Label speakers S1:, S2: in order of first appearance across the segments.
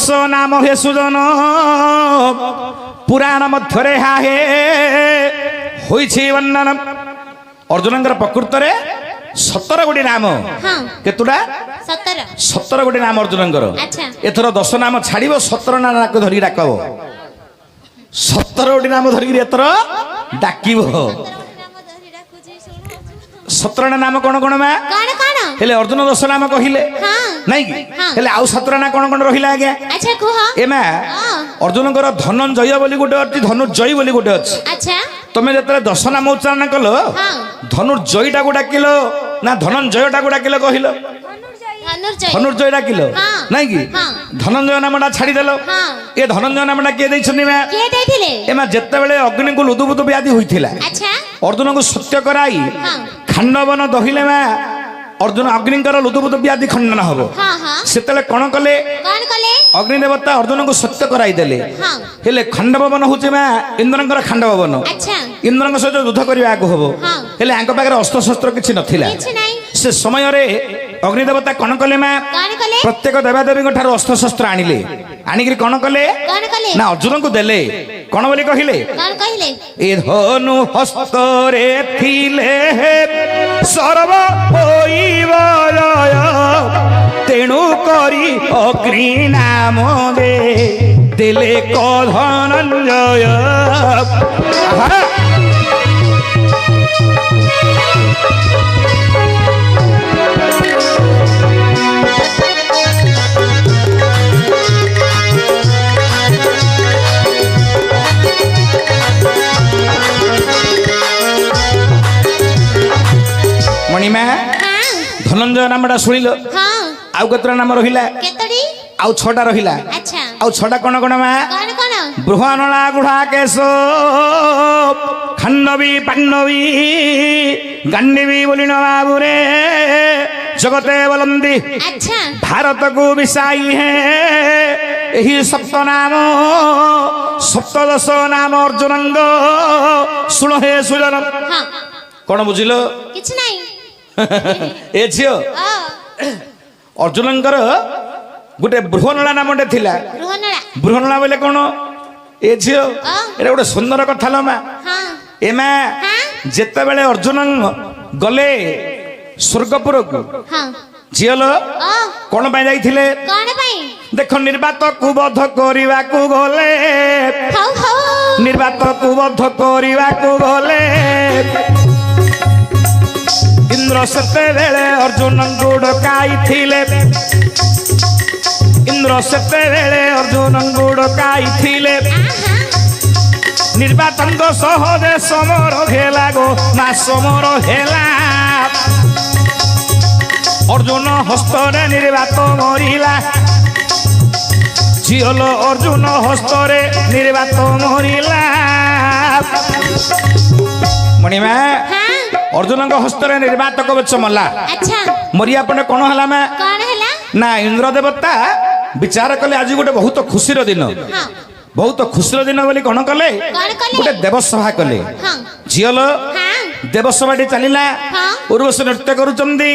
S1: ଚତୁର୍ଦଶ ନାମ ହେ ସୁଜନ ପୁରାଣ ମଧ୍ୟରେ ହାହେ ହୋଇଛି ବର୍ଣ୍ଣନ। ଅର୍ଜୁନଙ୍କର ପ୍ରକୃତରେ 17 ଗୋଟି ନାମ। କେତୁଟା? 17 ଗୋଟି ନାମ ଅର୍ଜୁନଙ୍କର। ଏଥର 10 ନାମ ଛାଡ଼ିବ 17 ନାମ ଧରିକି ଡାକବ। 17 ଗୋଟି ନାମ ଧରିକି ଏଥର ଡାକିବ। 17 ନାମ କଣ କଣ ମା? ହେଲେ ଅର୍ଜୁନ 10 ନାମ କହିଲେ ନାଇଁ କି? ହେଲେ ଆଉ 17 ନାମ କଣ କଣ ରହିଲା ଆଜ୍ଞା? ଏ ମା ଅର୍ଜୁନଙ୍କର ଧନଞ୍ଜୟ ବୋଲି ଗୋଟେ ଅଛି, ଧନୁର୍ଜୟ ବୋଲି ଗୋଟେ ଅଛି। ତମେ ଯେତେବେଳେ 10 ନାମ ଉଚ୍ଚାରଣ କଲ ଧନୁର୍ଜୟ ଟାକୁ ଡାକିଲ ନା ଧନଞ୍ଜୟ ଟାକୁ ଡାକିଲ କହିଲ? ଧନୁର୍ଜୟ ଡାକିଲ ନାଇଁ କି? ଧନଞ୍ଜୟ ନାମଟା ଛାଡ଼ିଦେଲ। ଏ ଧନଞ୍ଜୟ ନାମଟା କିଏ ଦେଇଛନ୍ତି ମା? ଏ ମା ଯେତେବେଳେ ଅଗ୍ନିକୁ ଲୁଦୁବୁଦୁ ବ୍ୟାଧି ହୋଇଥିଲା ଅର୍ଜୁନଙ୍କୁ ସତ୍ୟ କରାଇ ଖାଣ୍ଡବନ ଦହିଲେ ମା ଅର୍ଜୁନ ଅଗ୍ନିଙ୍କର ଲୁଦୁବୁଦୁ ବ୍ୟାଧି ଖଣ୍ଡନ ହବ। ସେତେବେଳେ କଣ କଲେ? ଅଗ୍ନି ଦେବତା ଅର୍ଜୁନଙ୍କୁ ସତ୍ୟ କରାଇ ଦେଲେ। ହେଲେ ଖାଣ୍ଡବନ ହଉଛି ମା ଇନ୍ଦ୍ରଙ୍କର ଖାଣ୍ଡବନ। ଇନ୍ଦ୍ରଙ୍କ ସହିତ ଯୁଦ୍ଧ କରିବାକୁ ହବ। ହେଲେ ଆଙ୍କ ପାଖରେ ଅସ୍ତ୍ରଶସ୍ତ୍ର କିଛି ନଥିଲା। ସେ ସମୟରେ ଅଗ୍ନି ଦେବତା କଣ କଲେ ମା? ପ୍ରତ୍ୟେକ ଦେବାଦେବୀଙ୍କ ଠାରୁ ଅସ୍ତ୍ରଶସ୍ତ୍ର ଆଣିଲେ। ଆଣିକିରି କଣ କଲେ ନା ଅର୍ଜୁନଙ୍କୁ ଦେଲେ। କଣ ବୋଲି କହିଲେ? ଏ ଧନୁ ହସ୍ତରେ ଥିଲେ ସର୍ବ ହୋଇବ ଜୟ, ତେଣୁ କରି ଅଗ୍ନି ନାମ ଦେଲେ କ ଧନଞ୍ଜୟ। ମଣିମା ଧନଞ୍ଜୟ ନାମଟା ଶୁଣିଲ, ଆଉ କେତେଟା ନାମ ରହିଲା? ଆଉ 6ଟା ରହିଲା। ଆଉ 6ଟା କଣ କଣ ମା? ବୃହନଳା ଗୁଢା କେଶ, ଖାଣ୍ଡବୀ ପାଣ୍ଡବୀ ଗାଣ୍ଡିବୀ ବୋଲି ବାବୁରେ ଜଗତେ ବଲନ୍ତି ଭାରତକୁ ବିଶାଇ ହେ। ଏହି 7 ନାମ 17 ନାମ ଅର୍ଜୁନଙ୍କ ଶୁଣ ହେ ସୁଜନ। କଣ ବୁଝିଲ? କିଛି ନାହିଁ। ଏ ଝିଅ ଅର୍ଜୁନଙ୍କର ଗୋଟେ ବୃହନଳା ନାମଟେ ଥିଲା। ବୃହନଳା ବୋଲେ କଣ? ଏ ଝିଅ ଏଟା ଗୋଟେ ସୁନ୍ଦର କଥା ଲ ମା। ଏ ମା ଯେତେବେଳେ ଅର୍ଜୁନ ଗଲେ ସ୍ୱର୍ଗପୁରକୁ ଝିଅଲ କଣ ପାଇଁ ଯାଇଥିଲେ? ଦେଖ ନିର୍ବାତକୁ ବଧ କରିବାକୁ ଗଲେ, ନିର୍ବାତକୁ ବଧ କରିବାକୁ ଗଲେ ଇନ୍ଦ୍ର ସେତେବେଳେ ଅର୍ଜୁନଙ୍କୁ ଡକାଇଥିଲେ। ଇନ୍ଦ୍ର ସେତେବେଳେ ଅର୍ଜୁନଙ୍କୁ ଡକାଇଥିଲେ। ନିର୍ବାତଙ୍କ ସହ ଯେ ସମର ହେଲା ଗୋ ନା ସମର ହେଲା। ଅର୍ଜୁନ ହସ୍ତରେ ନିର୍ବାତ ମରିଲା। ଝିଅଲ ଅର୍ଜୁନ ହସ୍ତରେ ନିର୍ବାତ ମରିଲା। ମଣିମା ଅର୍ଜୁନଙ୍କ ହସ୍ତରେ ନିର୍ବାତ କବଚ ମଲା। ମରିବା ପରେ କଣ ହେଲା ମା? ନା ଇନ୍ଦ୍ର ଦେବତା ବିଚାର କଲେ ଆଜି ଗୋଟେ ବହୁତ ଖୁସିର ଦିନ। ବହୁତ ଖୁସିର ଦିନ ବୋଲି କଣ କଲେ? ଗୋଟେ ଦେବସଭା କଲେ। ଝିଅଲ ଦେବସଭାଟି ଚାଲିଲା। ଉର୍ବଶୀ ନୃତ୍ୟ କରୁଛନ୍ତି।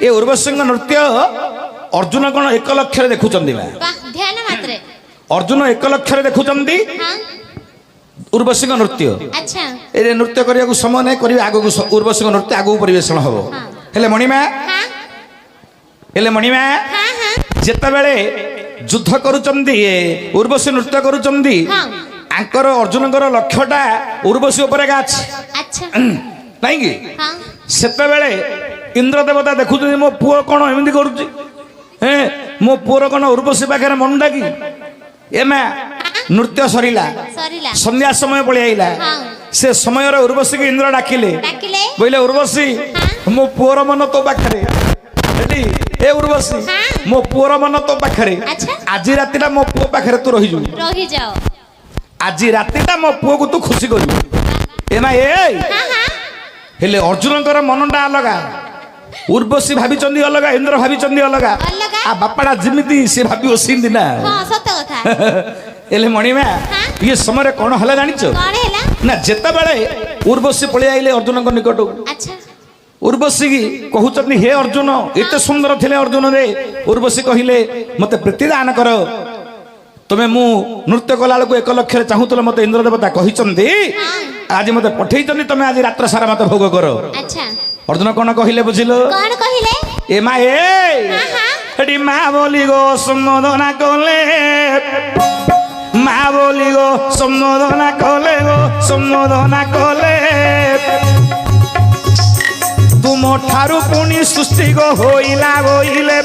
S1: ଏ ଉର୍ବଶୀଙ୍କ ନୃତ୍ୟ ଅର୍ଜୁନ କଣ 1 ଲକ୍ଷରେ ଦେଖୁଛନ୍ତି ମା? ଅର୍ଜୁନ 1 ଲକ୍ଷରେ ଦେଖୁଛନ୍ତି ଉର୍ବଶୀଙ୍କ ନୃତ୍ୟ। ଏ ନୃତ୍ୟ କରିବାକୁ ସମୟ ନାହିଁ, କରିବେ ଆଗକୁ ଉର୍ବଶୀଙ୍କ ନୃତ୍ୟ ଆଗକୁ ପରିବେଷଣ ହବ। ହେଲେ ମଣିମା ଯେତେବେଳେ ଯୁଦ୍ଧ କରୁଛନ୍ତି ଉର୍ବଶୀ ନୃତ୍ୟ କରୁଛନ୍ତି ଆଙ୍କର ଅର୍ଜୁନଙ୍କର ଲକ୍ଷ୍ୟଟା ଉର୍ବଶୀ ଉପରେ ଅଛି ନାଇଁ କି? ସେତେବେଳେ ଇନ୍ଦ୍ର ଦେବତା ଦେଖୁଛନ୍ତି ମୋ ପୁଅ କଣ ଏମିତି କରୁଛି, ମୋ ପୁଅର କଣ ଉର୍ବଶୀ ପାଖରେ ମନ ଡାକି। ଏ ମା ନୃତ୍ୟ ସରିଲା, ସନ୍ଧ୍ୟା ସମୟ ପଳେଇ ଆଇଲା। ସେ ସମୟରେ ଉର୍ବଶୀକୁ ଇନ୍ଦ୍ର ଡାକିଲେ, କହିଲେ ଉର୍ବଶୀ ମୋ ପୁଅର ମନ ତୋ ପାଖରେ। ଏ ଉର୍ବଶୀ ମୋ ପୁଅର ମନ ତୋ ପାଖରେ। ଆଜି ରାତିଟା ମୋ ପୁଅ ପାଖରେ ତୁ ରହିଯିବୁ। ଆଜି ରାତିଟା ମୋ ପୁଅକୁ ତୁ ଖୁସି କରିବୁ। ଏ ମା ହେଲେ ଅର୍ଜୁନଙ୍କର ମନଟା ଅଲଗା, ଉର୍ବଶୀ ଭାବିଛନ୍ତି ଅଲଗା, ଇନ୍ଦ୍ର ଭାବିଛନ୍ତି ଅଲଗା। ବାପାଟା ଯେମିତି ସେ ଭାବିବ ସେମିତି ନା। ହେଲେ ମଣିମା ଇଏ ସମୟରେ କଣ ହେଲା ଜାଣିଛ ନା? ଯେତେବେଳେ ଉର୍ବଶୀ ପଳେଇ ଆଇଲେ ଅର୍ଜୁନଙ୍କ ନିକଟକୁ, ଉର୍ବଶୀ କହୁଛନ୍ତି ହେ ଅର୍ଜୁନ ଏତେ ସୁନ୍ଦର ଥିଲେ ଅର୍ଜୁନ ରେ। ଉର୍ବଶୀ କହିଲେ ମତେ ପ୍ରୀତି ଦାନ କର। तुम्हें मु नृत्य कला बेलू 1 लक्ष चाहूल मत इंद्र देवता कहते आज मत पठे तुम्हें आज रात्र सारा मत भोग कर। अर्जुन कौन कहले बुझिलो ए मा ए मा बोली गो सम्बोधना कले मा बोली गो सम्बोधना कले गो सम्बोधना कले तुम ठारू पुणी सृष्टि गो होइला होइले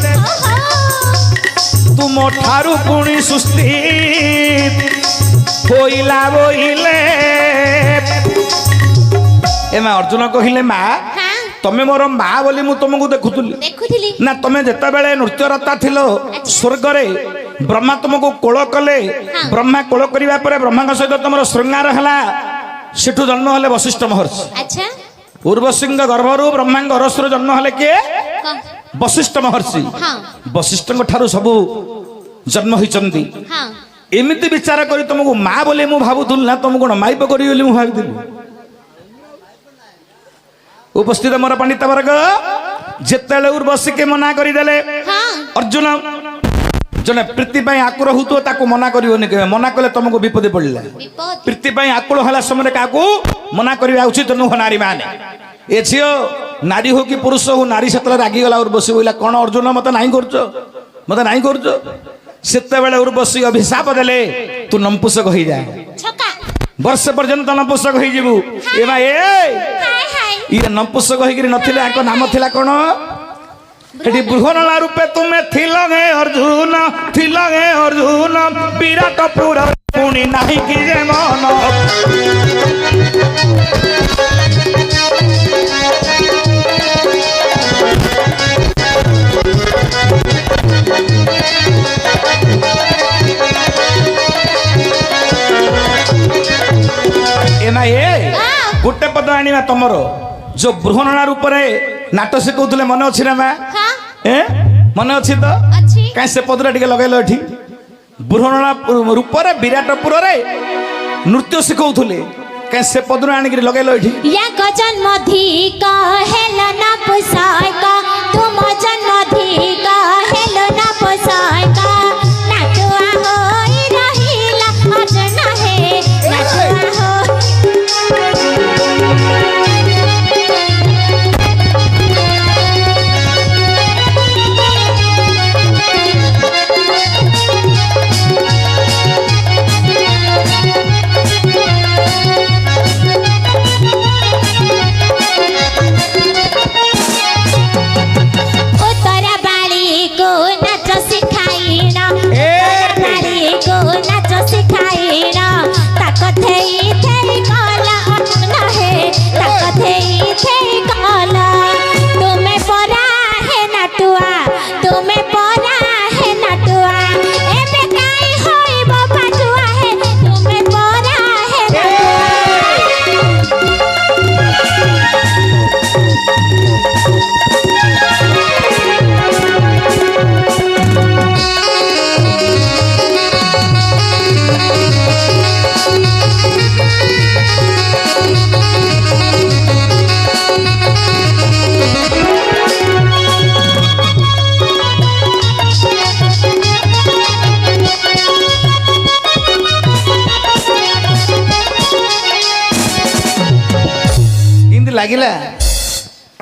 S1: तुम ठारू पुणी सृष्टि होइला होइले एमा अर्जुन कहले माँ तमे मोर माँ बोली मु तुमको देखुली ना तमे जेता बेले नृत्यरता थिलो स्वर्ग रे ब्रह्मा तुमको कोल कले ब्रह्मा कोल करिवा परे ब्रह्मा सहित तुमर श्रृंगार हला सेठु जन्म हले वशिष्ठ महर्षि। अच्छा उर्वशी गर्भरु ब्रह्मा रसर जन्म हले के वशिष्ठ महर्षि। वशिष्ठ ठारू सबु जन्म होइचंती एमिति विचार करी तुमको माँ बोले मु भाबुथुल ना तुमको कोन माइप करी बोली मु भाबुथुल। उपस्थित मोर पंडित वर्ग जेतेले उर्वशी के मना करी देले अर्जुन जने प्रीति पई आकुर होतो ताको मना करियोनी के मना कले तुमको विपद पड़ला प्रीति पई आकुल हला समय काकू मना करिया उचित नुह नारी माने ए छियो नारी हो कि पुरुष हो नारी सेतले रागी गला उर्वशी बोला कोन अर्जुन मते नाही करछो सेते बेले उर्वशी अभिशाप देले तू नंपुसक होई जा वर्ष पर्यंत नंपुसक होई जीवु ए भाई ये नंपुसक होई नथिले आको नाम थिला कोन एटी बृहनला रूपे तुमे थिलो गे अर्जुन विराट पुर पुणी नाही कि जे मन एना ए गोटे पद आनिबा तमरो जो बृहनला रूप रे नाट शिखौले मन अच्छी ना माँ मन अच्छी तो कहीं से पदरा टे लगे एठी बृहनला रूप रे विराटपुर रे नृत्य शिखौले कहीं से पदरा आनिक लगे एठी या गजन मधी कहेल ना पोसायका तुम जन्मधी कहेल ना पोसायका नाटुआ होई रहिला अर्जुन हे नाटुआ हो लागिला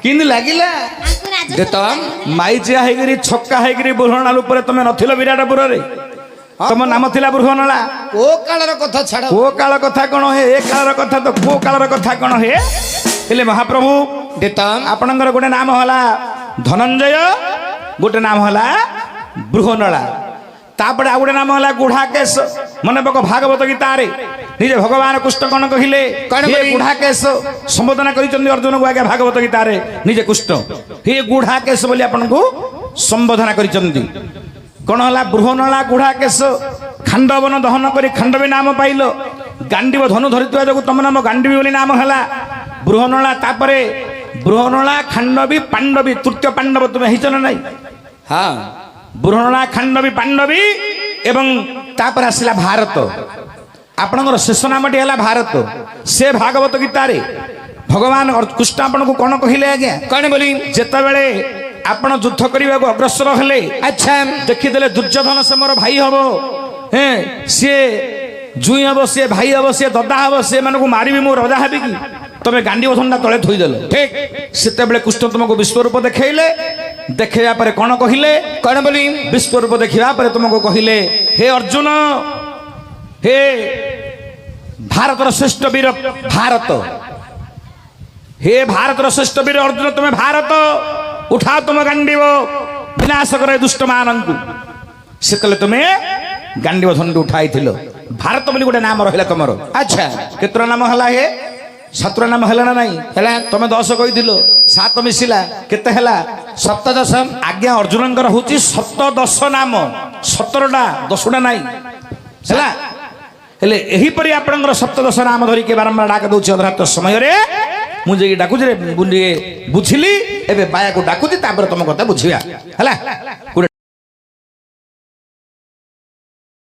S1: किंद लागिला देतम माई जिया हेगिरी छक्का हेगिरी बृहनला ऊपर तमे नथिलो विराटपुर रे तम नाम थिला बृहनला ओ कालर कथा छाड़ ओ काल कथा कोन हे ए कालर कथा तो को कालर कथा कोन हे हेले महाप्रभु देतम आपनकर गोटे नाम होला धनंजय गोटे नाम होला बृहनला तापड़े आ गोटे नाम होला गुढ़ाकेश मने पक भागवत गीता रे निजे भगवान कृष्ण कौन कहले हे गुढ़ाकेश संबोधन करिचंदी अर्जुन को आगे भागवत गीता रे निजे कृष्ण हे गुढ़ाकेश बोली आपन को संबोधन करिचंदी कौन होला बृहनला गुढ़ाकेश खांडवन दहन करी खांडवी नाम पाइलो गांडीव धनु धरितवा जगु तम नाम गांडीवी बोली नाम हला बृहनला तापरे बृहनला खांडवी पांडवी तृतीय पांडव तुम हिचन नाही हां बृहनला खांडवी पांडवी एवं तापर आसिला भारत आपनकर शेष नामटी है भारत से भागवत गीता रे भगवान कृष्ण आपन को कौन कहले आज्ञा कौन बोली जेता बेले आपण युद्ध करने को अग्रसर हेले अच्छा देखीदे दुर्योधन से मोर भाई हम सी जुई हम सी भाई हम सी ददा हम सी मानक मारिबी मो रजा हेबी कि तमे गांडी बधनटा तले थोईदेल ठीक सेते बेले कृष्ण तुमको विश्वरूप देखैले देखैया पर कौन कहिले कौन बोली विश्वरूप देखिया पर तुमको कहिले हे अर्जुन हे भारतर श्रेष्ठ वीर भारत हे भारतर श्रेष्ठ वीर अर्जुन तुम्हें भारत उठा तुम गांडीव विनाश करे दुष्ट मानंकु सेतले तुम्हें गांडीव धंडी उठाई थिलो भारत बोली गोटे नाम रहिला तुमरो अच्छा केतरा नाम हला हे सतर नाम हला ना नहीं हला तमे 10 कहिदिलो 7 मिसिला केते हला 17 आज्ञा अर्जुनंकर होची 17 नाम 17टा 10टा नहीं हला हेले एही परि आपनकर 17 नाम धरि के बारंबार डाक दउछि अधरात समय रे मु जे डाकुछि रे बुझिली एबे बाया को डाकुछि तापर तुम कथा बुझिया हला